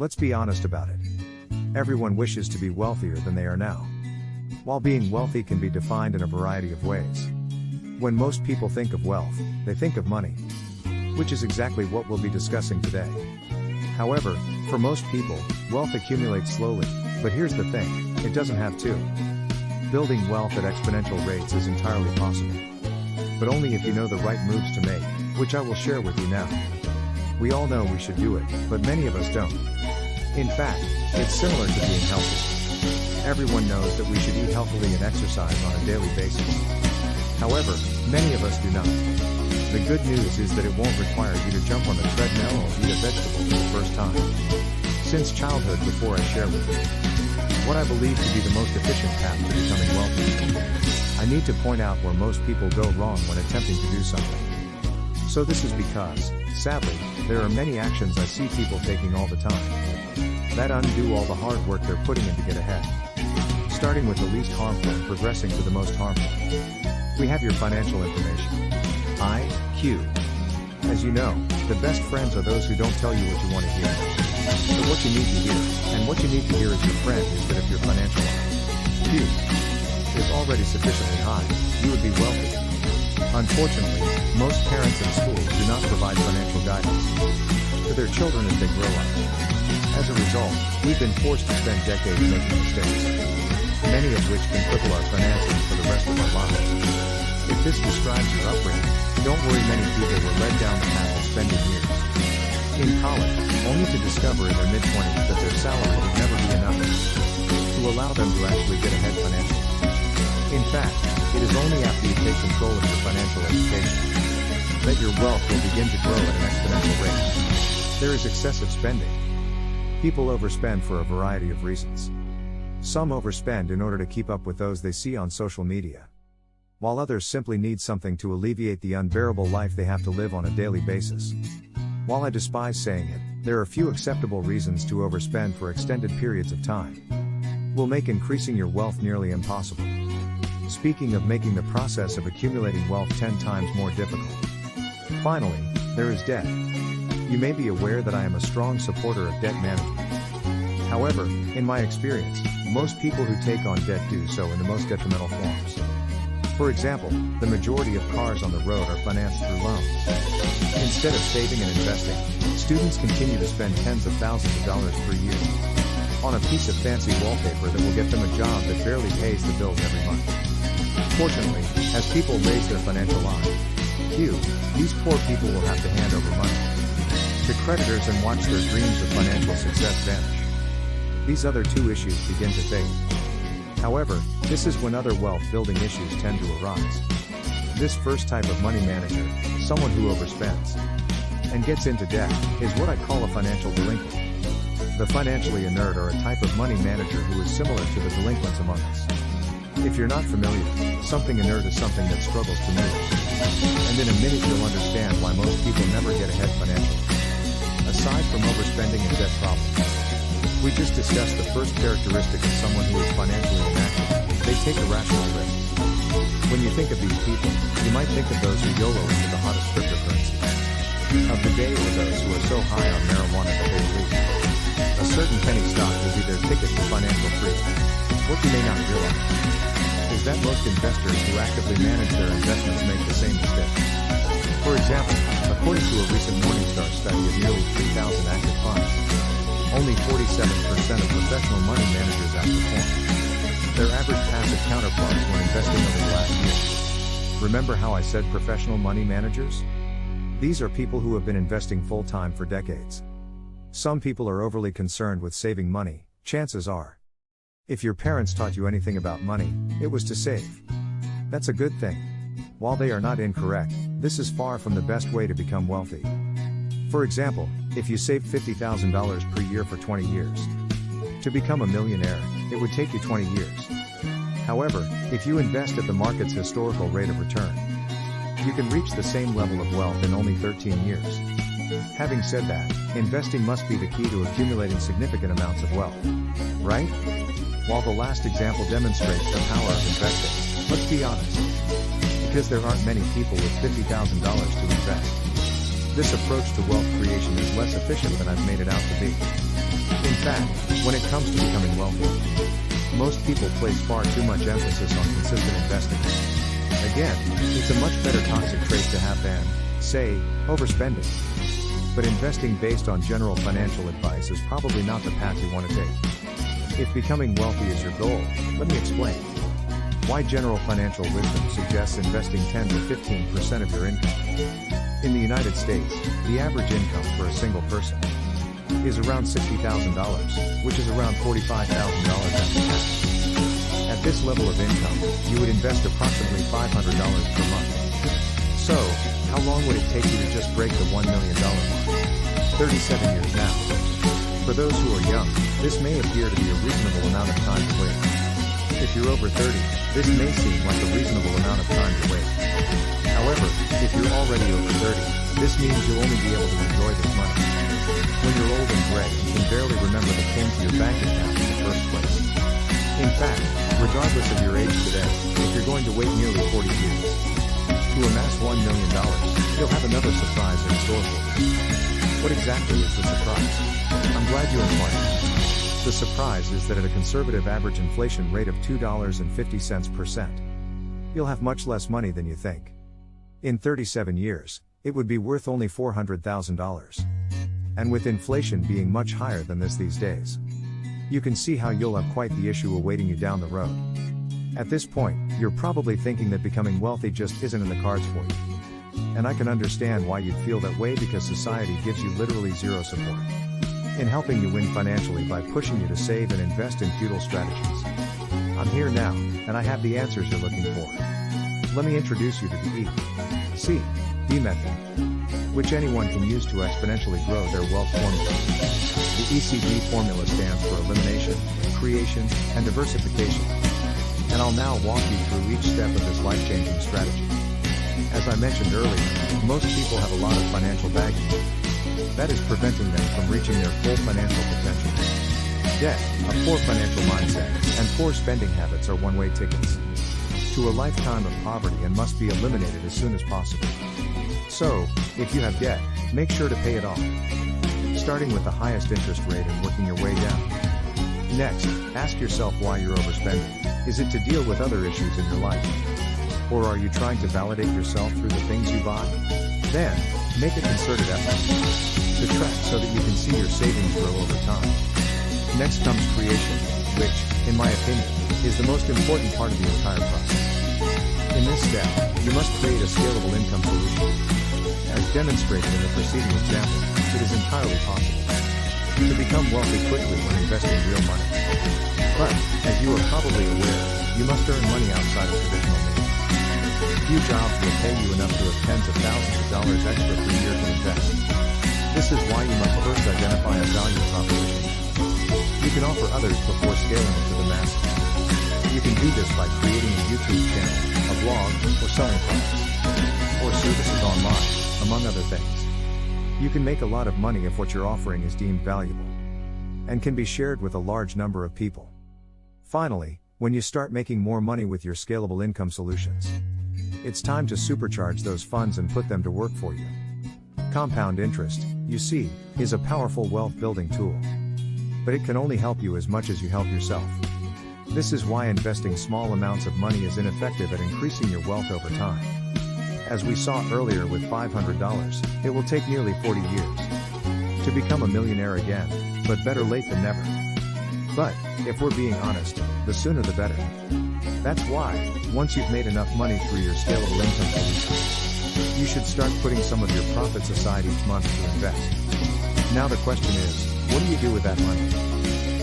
Let's be honest about it. Everyone wishes to be wealthier than they are now. While being wealthy can be defined in a variety of ways. When most people think of wealth, they think of money. Which is exactly what we'll be discussing today. However, for most people, wealth accumulates slowly, but here's the thing, it doesn't have to. Building wealth at exponential rates is entirely possible. But only if you know the right moves to make, which I will share with you now. We all know we should do it, but many of us don't. In fact, it's similar to being healthy. Everyone knows that we should eat healthily and exercise on a daily basis. However, many of us do not. The good news is that it won't require you to jump on the treadmill or eat a vegetable for the first time. Since childhood, before I share with you what I believe to be the most efficient path to becoming wealthy, I need to point out where most people go wrong when attempting to do something. So this is because, sadly, there are many actions I see people taking all the time that undo all the hard work they're putting in to get ahead. Starting with the least harmful and progressing to the most harmful. We have your financial information. IQ. As you know, the best friends are those who don't tell you what you want to hear. So what you need to hear, and what you need to hear as your friend, is that if your financial IQ is already sufficiently high, you would be wealthy. Unfortunately, most parents and schools do not provide financial guidance to their children as they grow up. As a result, we've been forced to spend decades making mistakes, many of which can cripple our finances for the rest of our lives. If this describes your upbringing, don't worry, many people were led down the path of spending years in college, only to discover in their mid-20s that their salary would never be enough to allow them to actually get ahead financially. In fact, it is only after you take control of your financial education that your wealth will begin to grow at an exponential rate. There is excessive spending. People overspend for a variety of reasons. Some overspend in order to keep up with those they see on social media, while others simply need something to alleviate the unbearable life they have to live on a daily basis. While I despise saying it, there are few acceptable reasons to overspend for extended periods of time. Will make increasing your wealth nearly impossible. Speaking of making the process of accumulating wealth 10 times more difficult. Finally, there is debt. You may be aware that I am a strong supporter of debt management. However, in my experience, most people who take on debt do so in the most detrimental forms. For example, the majority of cars on the road are financed through loans. Instead of saving and investing, students continue to spend tens of thousands of dollars per year on a piece of fancy wallpaper that will get them a job that barely pays the bills every month. Fortunately, as people raise their financial IQ, these poor people will have to hand over money to creditors and watch their dreams of financial success vanish. These other two issues begin to fade. However, this is when other wealth-building issues tend to arise. This first type of money manager, someone who overspends and gets into debt, is what I call a financial delinquent. The financially inert are a type of money manager who is similar to the delinquents among us. If you're not familiar, something inert is something that struggles to move. And in a minute you'll understand why most people never get ahead financially. Aside from overspending and debt problems, we just discussed the first characteristic of someone who is financially inactive. They take irrational risks. When you think of these people, you might think of those who YOLO into the hottest cryptocurrency of the day, or those who are so high on marijuana that they believe a certain penny stock will be their ticket to financial freedom. What you may not realize is that most investors who actively manage their investments make the same mistake. For example, according to a recent Morningstar study of nearly 3,000 active funds, only 47% of professional money managers outperformed their average passive counterparts when investing over the last year. Remember how I said professional money managers? These are people who have been investing full-time for decades. Some people are overly concerned with saving money, chances are. If your parents taught you anything about money, it was to save. That's a good thing. While they are not incorrect, this is far from the best way to become wealthy. For example, if you saved $50,000 per year for 20 years, to become a millionaire, it would take you 20 years. However, if you invest at the market's historical rate of return, you can reach the same level of wealth in only 13 years. Having said that, investing must be the key to accumulating significant amounts of wealth. Right? While the last example demonstrates the power of investing, let's be honest. Because there aren't many people with $50,000 to invest. This approach to wealth creation is less efficient than I've made it out to be. fact, when it comes to becoming wealthy, most people place far too much emphasis on consistent investing. Again, it's a much better toxic trait to have than, say, overspending. But investing based on general financial advice is probably not the path you want to take. If becoming wealthy is your goal, let me explain why general financial wisdom suggests investing 10 to 15% of your income. In the United States, the average income for a single person is around $60,000, which is around $45,000 after tax. At this level of income, you would invest approximately $500 per month. So, how long would it take you to just break the $1 million mark? 37 years now. For those who are young, this may appear to be a reasonable amount of time to wait. If you're over 30, this may seem like a reasonable amount of time to wait. However, if you're already over 30, this means you'll only be able to enjoy this money when you're old and gray and can barely remember the pin to your bank account in the first place. In fact, regardless of your age today, if you're going to wait nearly 40 years to amass $1 million, you'll have another surprise in store for you. What exactly is the surprise? I'm glad you inquired. The surprise is that at a conservative average inflation rate of $2.50 %, you'll have much less money than you think. In 37 years, it would be worth only $400,000. And with inflation being much higher than this these days, you can see how you'll have quite the issue awaiting you down the road. At this point, you're probably thinking that becoming wealthy just isn't in the cards for you. And I can understand why you'd feel that way, because society gives you literally zero support in helping you win financially by pushing you to save and invest in futile strategies. I'm here now, and I have the answers you're looking for. Let me introduce you to the ECD method, which anyone can use to exponentially grow their wealth formula. The ECD formula stands for elimination, creation, and diversification. And I'll now walk you through each step of this life-changing strategy. As I mentioned earlier, most people have a lot of financial baggage that is preventing them from reaching their full financial potential. Debt, a poor financial mindset, and poor spending habits are one-way tickets to a lifetime of poverty and must be eliminated as soon as possible. So, if you have debt, make sure to pay it off, starting with the highest interest rate and working your way down. Next, ask yourself why you're overspending. Is it to deal with other issues in your life? Or are you trying to validate yourself through the things you buy? Then, make a concerted effort to track so that you can see your savings grow over time. Next comes creation, which, in my opinion, is the most important part of the entire process. In this step, you must create a scalable income solution. As demonstrated in the preceding example, it is entirely possible to become wealthy quickly when investing real money. But, as you are probably aware, you must earn money outside of traditional means. Few jobs will pay you enough to have tens of thousands of dollars extra per year to invest. This is why you must first identify a value proposition you can offer others before scaling it to the masses. You can do this by creating a YouTube channel, a blog, or selling products or services online, among other things. You can make a lot of money if what you're offering is deemed valuable and can be shared with a large number of people. Finally, when you start making more money with your scalable income solutions, it's time to supercharge those funds and put them to work for you. Compound interest, you see, is a powerful wealth building tool. But it can only help you as much as you help yourself. This is why investing small amounts of money is ineffective at increasing your wealth over time. As we saw earlier with $500, it will take nearly 40 years to become a millionaire again, but better late than never. But, if we're being honest, the sooner the better. That's why, once you've made enough money through your scalable income solution, you should start putting some of your profits aside each month to invest. Now the question is, what do you do with that money?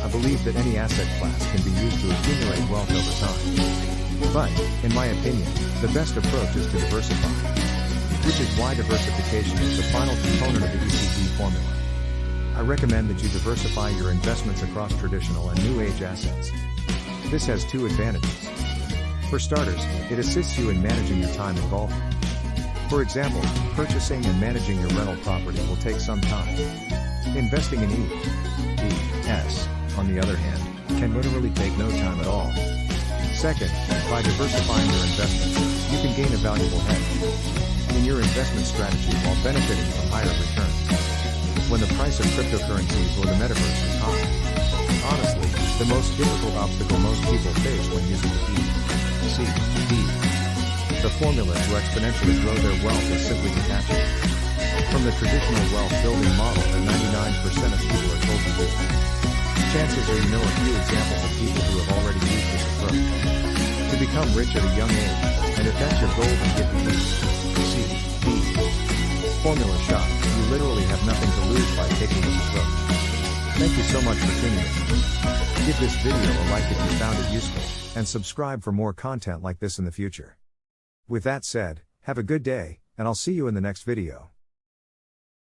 I believe that any asset class can be used to accumulate wealth over time. But, in my opinion, the best approach is to diversify, which is why diversification is the final component of the ECD formula. I recommend that you diversify your investments across traditional and new age assets. This has two advantages. For starters, it assists you in managing your time involvement. For example, purchasing and managing your rental property will take some time. Investing in ETFs, on the other hand, can literally take no time at all. Second, by diversifying your investments, you can gain a valuable hedge in your investment strategy while benefiting from higher returns when the price of cryptocurrencies or the metaverse is high. The most difficult obstacle most people face when using the ECD. The formula to exponentially grow their wealth is simply detaching from the traditional wealth building model that 99% of people are told to do. Chances are you know a few examples of people who have already used this approach to become rich at a young age, and if that's your goal, then get the ECD formula shot. You literally have nothing to lose by taking this approach. Thank you so much for tuning in. Give this video a like if you found it useful, and subscribe for more content like this in the future. With that said, have a good day, and I'll see you in the next video.